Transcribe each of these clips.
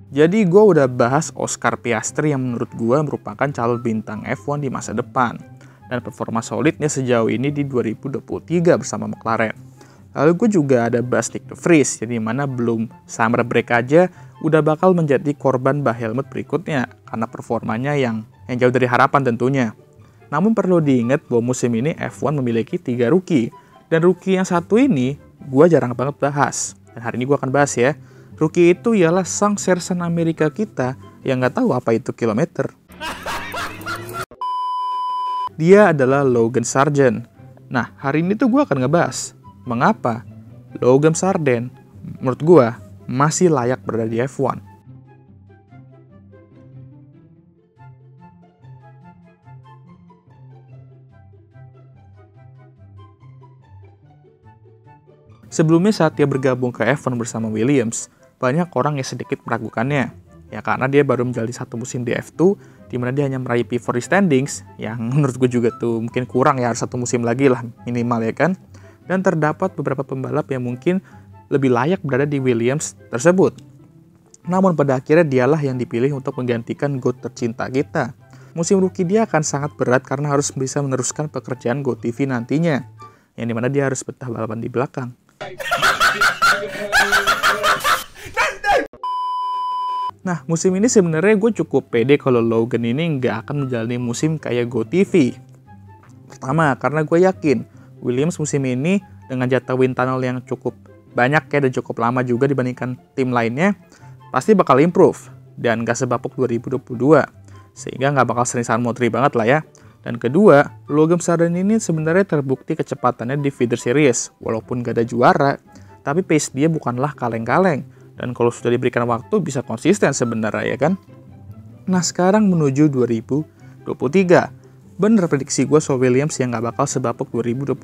Jadi gue udah bahas Oscar Piastri yang menurut gue merupakan calon bintang F1 di masa depan. Dan performa solidnya sejauh ini di 2023 bersama McLaren. Lalu gue juga ada bahas Nick de Vries, jadi mana belum summer break aja udah bakal menjadi korban bah Helmut berikutnya karena performanya yang jauh dari harapan tentunya. Namun perlu diingat bahwa musim ini F1 memiliki 3 rookie. Dan rookie yang satu ini gue jarang banget bahas. Dan hari ini gue akan bahas ya. Rookie itu ialah sang sersan Amerika kita yang nggak tahu apa itu kilometer. Dia adalah Logan Sargeant. Nah, hari ini tuh gue akan ngebahas mengapa Logan Sargeant menurut gue masih layak berada di F1. Sebelumnya saat dia bergabung ke F1 bersama Williams, banyak orang yang sedikit meragukannya. Ya karena dia baru menjalani satu musim di F2, di mana dia hanya meraih P4 standings, yang menurut gue juga tuh mungkin kurang ya, harus satu musim lagi lah minimal ya kan. Dan terdapat beberapa pembalap yang mungkin lebih layak berada di Williams tersebut. Namun pada akhirnya dialah yang dipilih untuk menggantikan GOAT tercinta kita. Musim rookie dia akan sangat berat karena harus bisa meneruskan pekerjaan GOAT TV nantinya, yang dimana dia harus betah balapan di belakang. Nah, musim ini sebenarnya gue cukup pede kalau Logan ini nggak akan menjalani musim kayak GOAT TV. Pertama, karena gue yakin Williams musim ini dengan jatah wind tunnel yang cukup banyak ya dan cukup lama juga dibandingkan tim lainnya, pasti bakal improve dan gak sebapuk 2022. Sehingga nggak bakal sering Moto3 banget lah ya. Dan kedua, Logan Sargeant ini sebenarnya terbukti kecepatannya di feeder series. Walaupun gak ada juara, tapi pace dia bukanlah kaleng-kaleng. Dan kalau sudah diberikan waktu bisa konsisten sebenarnya ya kan. Nah sekarang menuju 2023. Bener prediksi gue soal Williams yang gak bakal sebapuk 2022.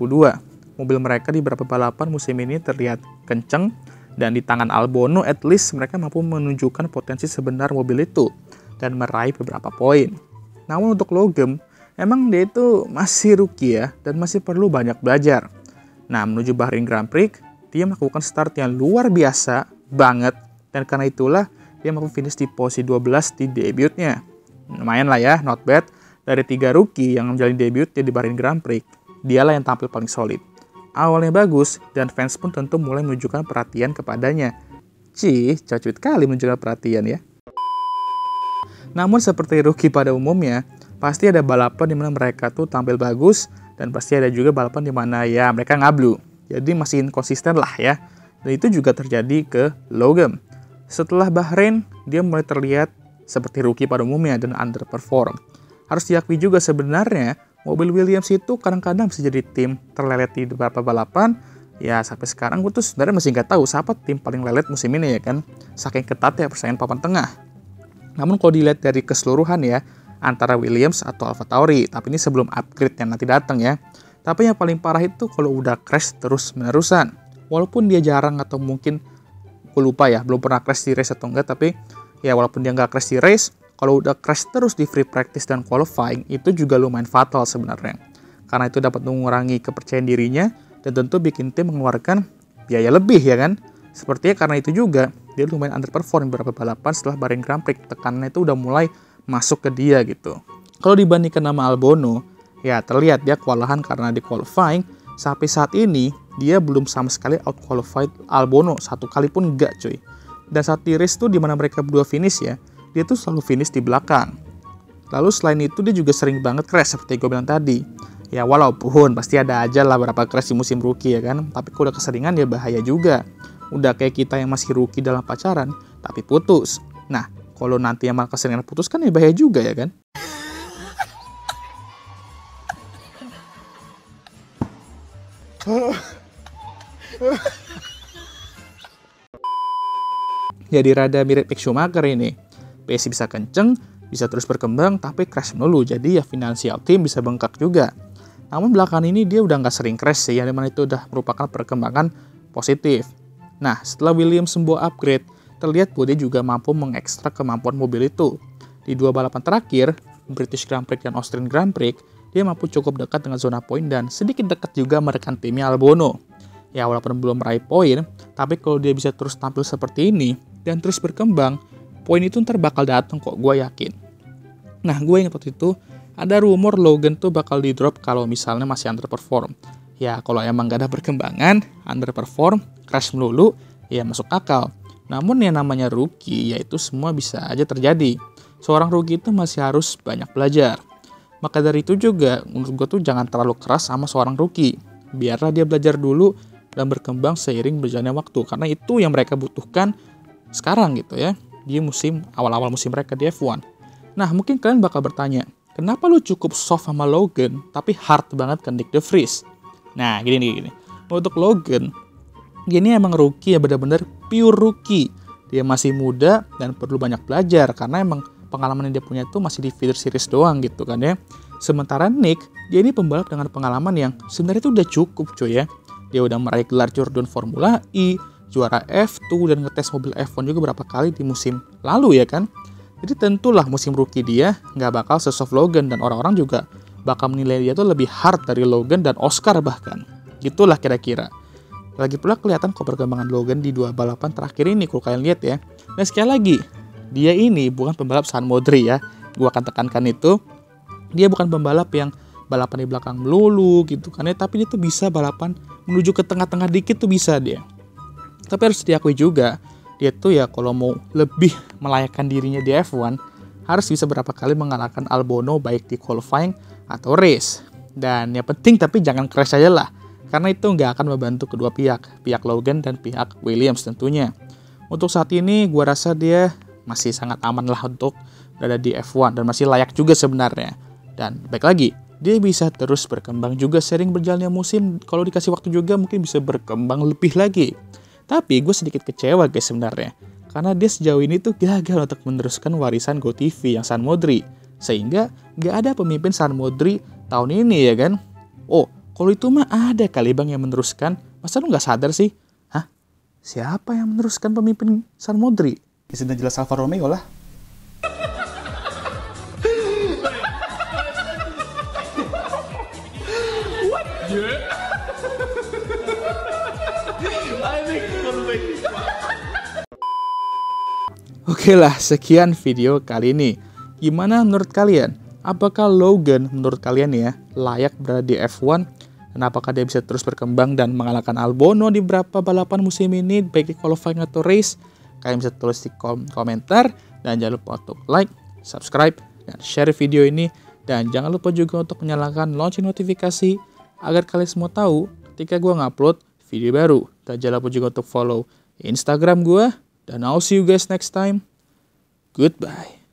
Mobil mereka di beberapa balapan musim ini terlihat kenceng. Dan di tangan Albon at least mereka mampu menunjukkan potensi sebenar mobil itu. Dan meraih beberapa poin. Namun untuk Logan, emang dia itu masih rookie ya. Dan masih perlu banyak belajar. Nah menuju Bahrain Grand Prix, dia melakukan start yang luar biasa banget, dan karena itulah dia mampu finish di posisi 12 di debutnya. Lumayan lah ya, not bad. Dari 3 rookie yang menjalani debutnya di Bahrain Grand Prix, dialah yang tampil paling solid. Awalnya bagus, dan fans pun tentu mulai menunjukkan perhatian kepadanya. Cacut kali menunjukkan perhatian ya. Namun seperti rookie pada umumnya, pasti ada balapan di mana mereka tuh tampil bagus, dan pasti ada juga balapan di mana ya mereka ngablu. Jadi masih inkonsisten lah ya. Dan itu juga terjadi ke Logan. Setelah Bahrain, dia mulai terlihat seperti rookie pada umumnya dan underperform. Harus diakui juga sebenarnya, mobil Williams itu kadang-kadang bisa jadi tim terlelet di beberapa balapan. Ya sampai sekarang gue tuh sebenarnya masih nggak tahu siapa tim paling lelet musim ini ya kan. Saking ketat ya persaingan papan tengah. Namun kalau dilihat dari keseluruhan ya, antara Williams atau AlphaTauri. Tapi ini sebelum upgrade yang nanti datang ya. Tapi yang paling parah itu kalau udah crash terus-menerusan. Walaupun dia jarang atau mungkin gue lupa ya, belum pernah crash di race atau enggak, tapi ya walaupun dia nggak crash di race, kalau udah crash terus di free practice dan qualifying, itu juga lumayan fatal sebenarnya. Karena itu dapat mengurangi kepercayaan dirinya, dan tentu bikin tim mengeluarkan biaya lebih ya kan. Sepertinya karena itu juga, dia lumayan underperform beberapa balapan setelah Bahrain Grand Prix, tekanannya itu udah mulai masuk ke dia gitu. Kalau dibandingkan sama Albon, ya terlihat dia kewalahan karena di qualifying. Sampai saat ini, dia belum sama sekali out-qualified Albon, satu kali pun enggak cuy. Dan saat di race tuh dimana mereka berdua finish ya, dia tuh selalu finish di belakang. Lalu selain itu dia juga sering banget crash seperti gue bilang tadi. Ya walaupun pasti ada aja lah beberapa crash di musim rookie ya kan. Tapi kalau udah keseringan ya bahaya juga. Udah kayak kita yang masih rookie dalam pacaran, tapi putus. Nah, kalau nanti yang malah keseringan putus kan ya bahaya juga ya kan. Jadi rada mirip Mick Schumacher ini. pace bisa kenceng, bisa terus berkembang, tapi crash melulu. Jadi ya finansial tim bisa bengkak juga. Namun belakangan ini dia udah nggak sering crash sih, yang dimana itu udah merupakan perkembangan positif. Nah, setelah Williams sembuh upgrade, terlihat bahwa dia juga mampu mengekstrak kemampuan mobil itu. Di dua balapan terakhir, British Grand Prix dan Austrian Grand Prix, dia mampu cukup dekat dengan zona poin dan sedikit dekat juga merekan timnya Albon. Ya walaupun belum meraih poin, tapi kalau dia bisa terus tampil seperti ini dan terus berkembang, poin itu ntar bakal datang kok, gue yakin. Nah, gue ingat waktu itu ada rumor Logan tuh bakal di drop kalau misalnya masih underperform. Ya, kalau emang gak ada perkembangan, underperform, crash melulu, ya masuk akal. Namun yang namanya rookie, yaitu semua bisa aja terjadi. Seorang rookie itu masih harus banyak belajar. Maka dari itu juga, menurut gue tuh jangan terlalu keras sama seorang rookie. Biarlah dia belajar dulu dan berkembang seiring berjalannya waktu. Karena itu yang mereka butuhkan sekarang gitu ya, di awal-awal musim mereka di F1. Nah, mungkin kalian bakal bertanya, kenapa lu cukup soft sama Logan, tapi hard banget ke Nyck de Vries? Nah, gini. Untuk Logan, dia ini emang rookie ya, benar-benar pure rookie. Dia masih muda dan perlu banyak belajar, karena emang pengalaman yang dia punya itu masih di feeder series doang gitu kan ya. Sementara Nyck, dia ini pembalap dengan pengalaman yang sebenarnya itu udah cukup cuy ya. Dia udah meraih gelar Jordan Formula E, juara F2, dan ngetes mobil F1 juga berapa kali di musim lalu ya kan. Jadi tentulah musim rookie dia nggak bakal sesoft Logan, dan orang-orang juga bakal menilai dia tuh lebih hard dari Logan dan Oscar bahkan. Gitulah kira-kira. Lagi pula kelihatan kok perkembangan Logan di 2 balapan terakhir ini kalau kalian lihat ya. Dan sekali lagi, dia ini bukan pembalap San Modri ya. Gua akan tekankan itu. Dia bukan pembalap yang balapan di belakang melulu gitu kan ya, tapi dia tuh bisa balapan menuju ke tengah-tengah dikit tuh bisa dia. Tapi harus diakui juga, dia tuh ya kalau mau lebih melayakkan dirinya di F1, harus bisa berapa kali mengalahkan Albon baik di qualifying atau race. Dan yang penting tapi jangan crash aja lah, karena itu nggak akan membantu kedua pihak Logan dan pihak Williams tentunya. Untuk saat ini gue rasa dia masih sangat aman lah untuk berada di F1 dan masih layak juga sebenarnya. Dan baik lagi, dia bisa terus berkembang juga sering berjalannya musim, kalau dikasih waktu juga mungkin bisa berkembang lebih lagi. Tapi gue sedikit kecewa guys sebenarnya, karena dia sejauh ini tuh gagal untuk meneruskan warisan GoTV yang San Modri. Sehingga gak ada pemimpin San Modri tahun ini ya kan. Oh, kalau itu mah ada kali bang yang meneruskan. Masa lu gak sadar sih? Hah? Siapa yang meneruskan pemimpin San Modri? Ya sudah jelas Alfa Romeo lah. Oke lah, sekian video kali ini. Gimana menurut kalian? Apakah Logan menurut kalian ya layak berada di F1? Dan apakah dia bisa terus berkembang dan mengalahkan Albon di beberapa balapan musim ini, baik di qualifying atau race? Kalian bisa tulis di komentar. Dan jangan lupa untuk like, subscribe, dan share video ini. Dan jangan lupa juga untuk menyalakan lonceng notifikasi agar kalian semua tahu ketika gue ngupload video baru. Dan jangan lupa juga untuk follow Instagram gue. Dan I'll see you guys next time. Goodbye.